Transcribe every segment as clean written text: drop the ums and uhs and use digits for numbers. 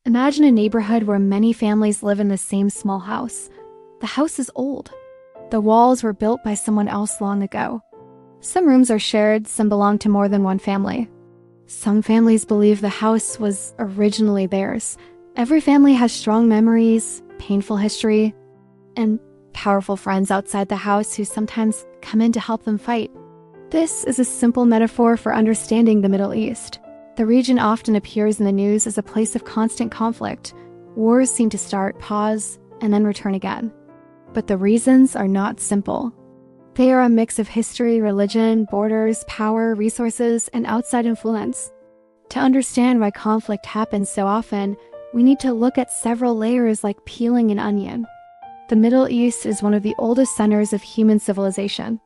Imagine a neighborhood where many families live in the same small house. The house is old. The walls were built by someone else long ago. Some rooms are shared, some belong to more than one family. Some families believe the house was originally theirs. Every family has strong memories, painful history, and powerful friends outside the house who sometimes come in to help them fight. This is a simple metaphor for understanding the Middle East. The region often appears in the news as a place of constant conflict. Wars seem to start, pause, and then return again. But the reasons are not simple. They are a mix of history, religion, borders, power, resources, and outside influence. To understand why conflict happens so often, we need to look at several layers like peeling an onion. The Middle East is one of the oldest centers of human civilization.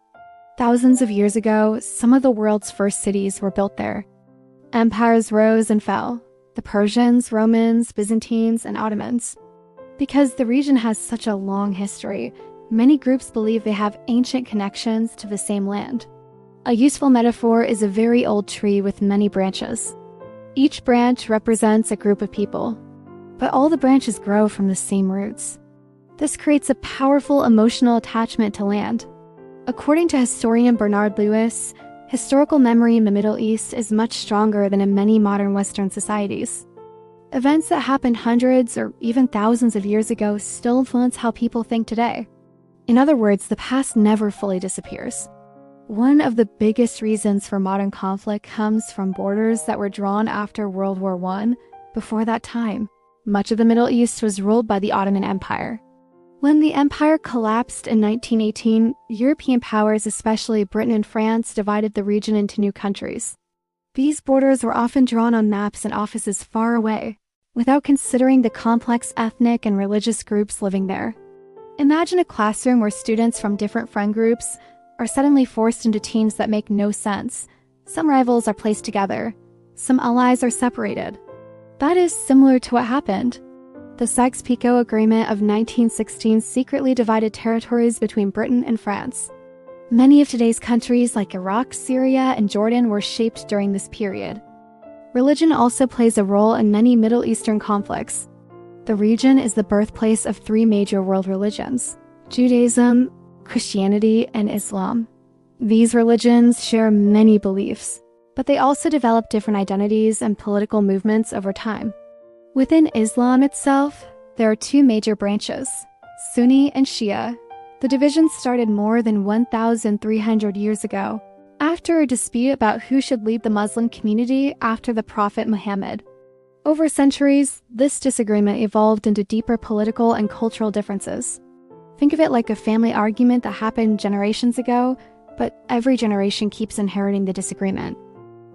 Thousands of years ago, some of the world's first cities were built there. Empires rose and fell: the Persians, Romans, Byzantines, and Ottomans. Because the region has such a long history, many groups believe they have ancient connections to the same land. A useful metaphor is a very old tree with many branches. Each branch represents a group of people, but all the branches grow from the same roots. This creates a powerful emotional attachment to land. According to historian Bernard Lewis, historical memory in the Middle East is much stronger than in many modern Western societies. Events that happened hundreds or even thousands of years ago still influence how people think today. In other words, the past never fully disappears. One of the biggest reasons for modern conflict comes from borders that were drawn after World War I. Before that time, much of the Middle East was ruled by the Ottoman Empire. When the empire collapsed in 1918, European powers, especially Britain and France, divided the region into new countries. These borders were often drawn on maps in offices far away, without considering the complex ethnic and religious groups living there. Imagine a classroom where students from different friend groups are suddenly forced into teams that make no sense. Some rivals are placed together. Some allies are separated. That is similar to what happened. The Sykes-Picot Agreement of 1916 secretly divided territories between Britain and France. Many of today's countries like Iraq, Syria, and Jordan were shaped during this period. Religion also plays a role in many Middle Eastern conflicts. The region is the birthplace of three major world religions: Judaism, Christianity, and Islam. These religions share many beliefs, but they also develop different identities and political movements over time. Within Islam itself, there are two major branches, Sunni and Shia. The division started more than 1,300 years ago, after a dispute about who should lead the Muslim community after the Prophet Muhammad. Over centuries, this disagreement evolved into deeper political and cultural differences. Think of it like a family argument that happened generations ago, but every generation keeps inheriting the disagreement.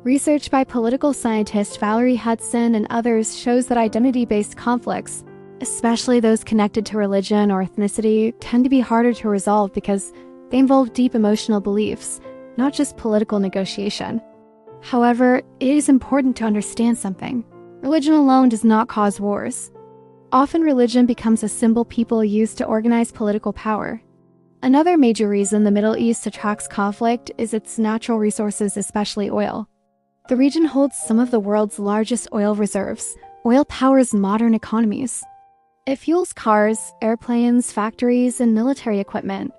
Research by political scientist Valerie Hudson and others shows that identity-based conflicts, especially those connected to religion or ethnicity, tend to be harder to resolve because they involve deep emotional beliefs, not just political negotiation. However, it is important to understand something. Religion alone does not cause wars. Often religion becomes a symbol people use to organize political power. Another major reason the Middle East attracts conflict is its natural resources, especially oil. The region holds some of the world's largest oil reserves. Oil powers modern economies. It fuels cars, airplanes, factories, and military equipment.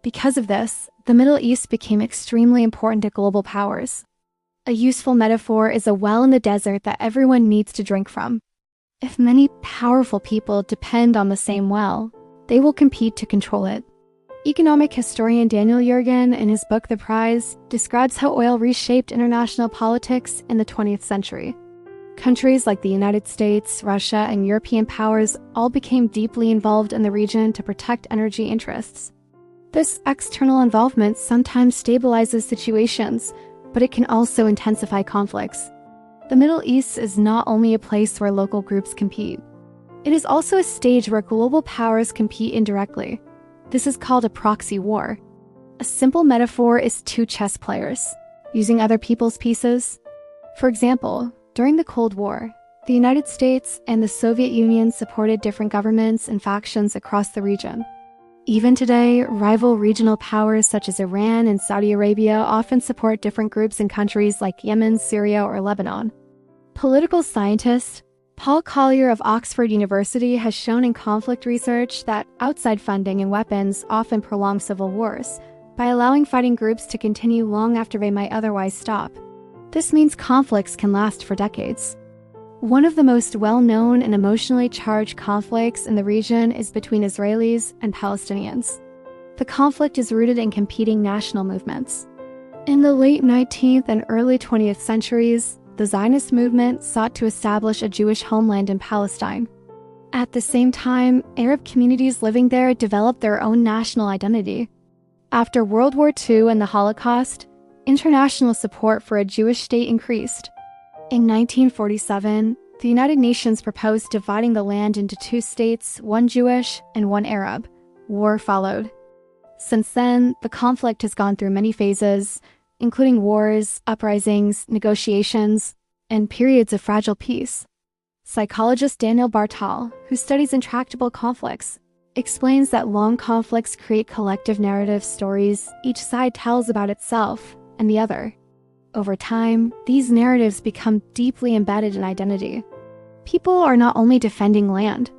Because of this, the Middle East became extremely important to global powers. A useful metaphor is a well in the desert that everyone needs to drink from. If many powerful people depend on the same well, they will compete to control it. Economic historian Daniel Yergin, in his book The Prize, describes how oil reshaped international politics in the 20th century. Countries like the United States, Russia, and European powers all became deeply involved in the region to protect energy interests. This external involvement sometimes stabilizes situations, but it can also intensify conflicts. The Middle East is not only a place where local groups compete. It is also a stage where global powers compete indirectly. This is called a proxy war. A simple metaphor is two chess players, using other people's pieces. For example, during the Cold War, the United States and the Soviet Union supported different governments and factions across the region. Even today, rival regional powers such as Iran and Saudi Arabia often support different groups in countries like Yemen, Syria, or Lebanon. Political scientist Paul Collier of Oxford University has shown in conflict research that outside funding and weapons often prolong civil wars by allowing fighting groups to continue long after they might otherwise stop. This means conflicts can last for decades. One of the most well-known and emotionally charged conflicts in the region is between Israelis and Palestinians. The conflict is rooted in competing national movements. In the late 19th and early 20th centuries, the Zionist movement sought to establish a Jewish homeland in Palestine. At the same time, Arab communities living there developed their own national identity. After World War II and the Holocaust, international support for a Jewish state increased. In 1947, the United Nations proposed dividing the land into two states, one Jewish and one Arab. War followed. Since then, the conflict has gone through many phases, including wars, uprisings, negotiations, and periods of fragile peace. Psychologist Daniel Bartal, who studies intractable conflicts, explains that long conflicts create collective narrative stories each side tells about itself and the other. Over time, these narratives become deeply embedded in identity. People are not only defending land,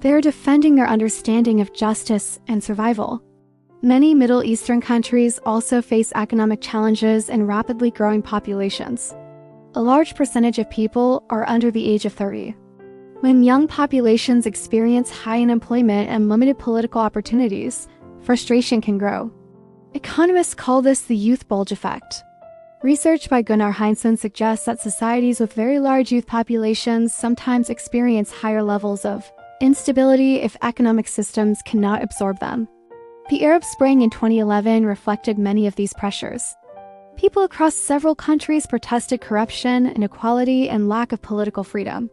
they're defending their understanding of justice and survival. Many Middle Eastern countries also face economic challenges and rapidly growing populations. A large percentage of people are under the age of 30. When young populations experience high unemployment and limited political opportunities, frustration can grow. Economists call this the youth bulge effect. Research by Gunnar Heinsohn suggests that societies with very large youth populations sometimes experience higher levels of instability if economic systems cannot absorb them. The Arab Spring in 2011 reflected many of these pressures. People across several countries protested corruption, inequality, and lack of political freedom.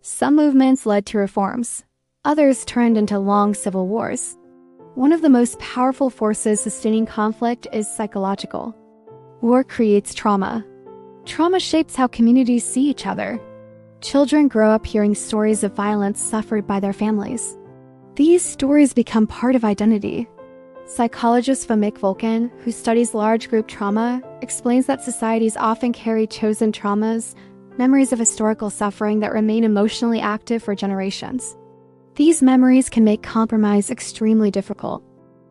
Some movements led to reforms. Others turned into long civil wars. One of the most powerful forces sustaining conflict is psychological. War creates trauma. Trauma shapes how communities see each other. Children grow up hearing stories of violence suffered by their families. These stories become part of identity. Psychologist Vamik Volkan, who studies large group trauma, explains that societies often carry chosen traumas, memories of historical suffering that remain emotionally active for generations. These memories can make compromise extremely difficult.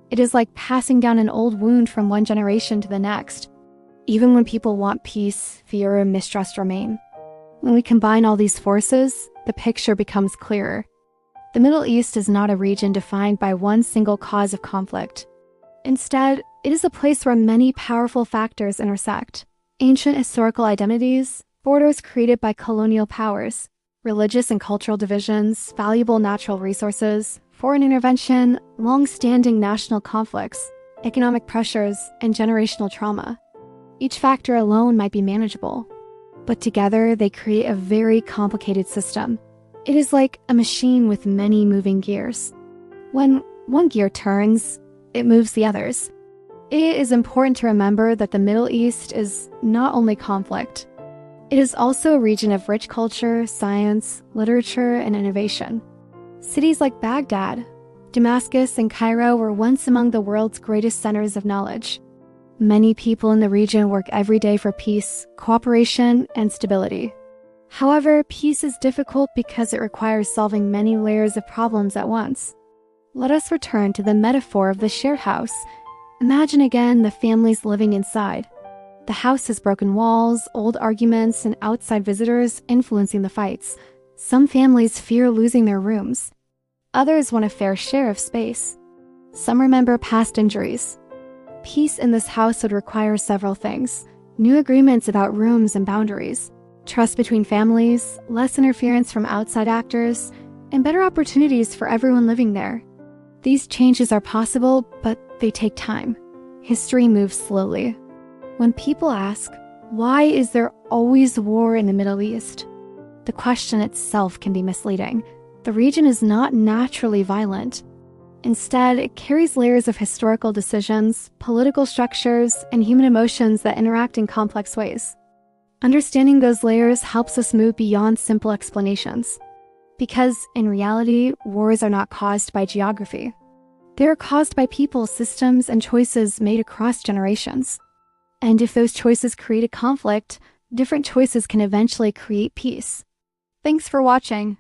It is like passing down an old wound from one generation to the next. Even when people want peace, fear and mistrust remain. When we combine all these forces, the picture becomes clearer. The Middle East is not a region defined by one single cause of conflict. Instead, it is a place where many powerful factors intersect. Ancient historical identities, borders created by colonial powers, religious and cultural divisions, valuable natural resources, foreign intervention, long-standing national conflicts, economic pressures, and generational trauma. Each factor alone might be manageable, but together they create a very complicated system. It is like a machine with many moving gears. When one gear turns, it moves the others. It is important to remember that the Middle East is not only conflict. It is also a region of rich culture, science, literature, and innovation. Cities like Baghdad, Damascus, and Cairo were once among the world's greatest centers of knowledge. Many people in the region work every day for peace, cooperation, and stability. However, peace is difficult because it requires solving many layers of problems at once. Let us return to the metaphor of the shared house. Imagine again the families living inside. The house has broken walls, old arguments, and outside visitors influencing the fights. Some families fear losing their rooms. Others want a fair share of space. Some remember past injuries. Peace in this house would require several things: new agreements about rooms and boundaries, trust between families, less interference from outside actors, and better opportunities for everyone living there. These changes are possible, but they take time. History moves slowly. When people ask, why is there always war in the Middle East? The question itself can be misleading. The region is not naturally violent. Instead, it carries layers of historical decisions, political structures, and human emotions that interact in complex ways. Understanding those layers helps us move beyond simple explanations. Because, in reality, wars are not caused by geography. They are caused by people, systems, and choices made across generations. And if those choices create a conflict, different choices can eventually create peace. Thanks for watching.